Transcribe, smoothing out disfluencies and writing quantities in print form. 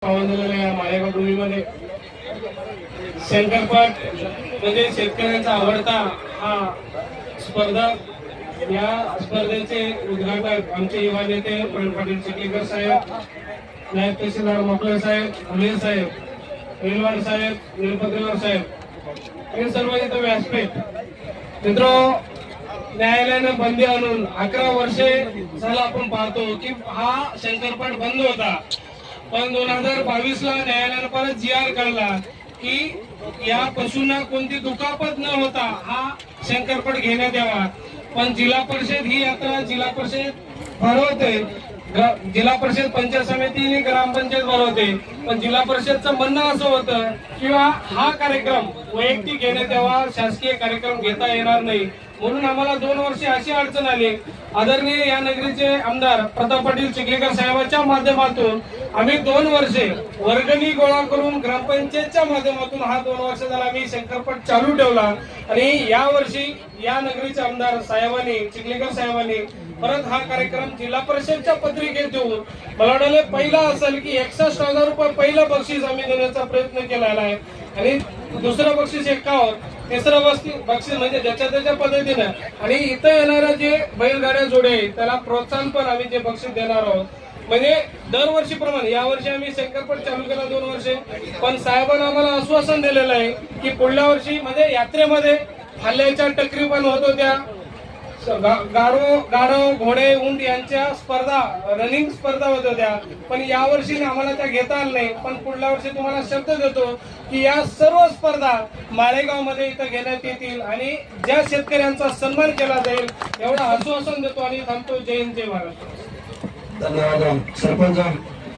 माळेगाव भूमीमध्ये शंकरपट म्हणजे शेतकऱ्यांचा आवडता हा स्पर्धा। या स्पर्धेचे उद्घाटक आमचे युवा नेते पाटील चिखलीकर साहेब, नायब तहसीलदार मोकळे साहेब, अमीर साहेब, वेलवाड साहेब, निरपत्रेवर साहेब, हे सर्व इथं व्यासपीठ। मित्रो, न्यायालयानं बंदी आणून 11 वर्षे झालं आपण पाहतो की हा शंकरपट बंद होता, पण 2022 ला न्यायालयानं परत जी.आर. काढला की या पशूंना कोणती दुखापत न होता हा शंकरपट घेण्यात यावा। पण जिल्हा परिषद ही यात्रा जिल्हा परिषद भरवते, जिल्हा परिषद पंचायत समितीने ग्रामपंचायत भरवते, पण जिल्हा परिषदचं म्हणणं असं होतं किंवा हा कार्यक्रम वैयक्तिक घेण्यात यावा, शासकीय कार्यक्रम घेता येणार नाही। म्हणून आम्हाला 2 वर्षे अशी अडचण आली। आदरणीय या नगरीचे आमदार प्रताप पाटील चिखलीकर साहेबांच्या माध्यमातून आम्ही 2 वर्षे वर्गणी गोळा करून ग्रामपंचायतच्या माध्यमातून हा 2 वर्ष झाला आम्ही शंकरपट चालू ठेवला। आणि या वर्षी या नगरीचे आमदार साहेबांनी, चिखलीकर साहेबांनी परत हा कार्यक्रम जिल्हा परिषदच्या पत्रिकेत देऊन मला वाटले पहिला असेल की 61,000 रुपये पहिलं बक्षीस आम्ही देण्याचा प्रयत्न केलेला आहे। आणि दुसरं बक्षीस 51, तिसरं बक्षीस म्हणजे ज्याच्या त्याच्या पद्धतीनं। आणि इथं येणाऱ्या जे बैलगाड्या जोडे त्याला प्रोत्साहन पण आम्ही जे बक्षीस देणार आहोत। म्हणजे दरवर्षीप्रमाणे यावर्षी आम्ही शंकरपट चालू केला 2 वर्षे, पण साहेबांना आम्हाला आश्वासन दिलेलं आहे की पुढल्या वर्षी म्हणजे यात्रेमध्ये हल्ल्याच्या टकरी पण होत होत्या, गाढव, घोडे, उंट यांच्या स्पर्धा, रनिंग स्पर्धा होत होत्या, पण यावर्षी आम्हाला त्या घेता आल्या नाही। पण पुढल्या वर्षी तुम्हाला शब्द देतो की या सर्व स्पर्धा माळेगाव मध्ये इथं घेण्यात येतील आणि ज्या शेतकऱ्यांचा सन्मान केला जाईल एवढं आश्वासन देतो आणि थांबतो। जय हिंद, जय महाराष्ट्र। धन्यवाद सरपंच।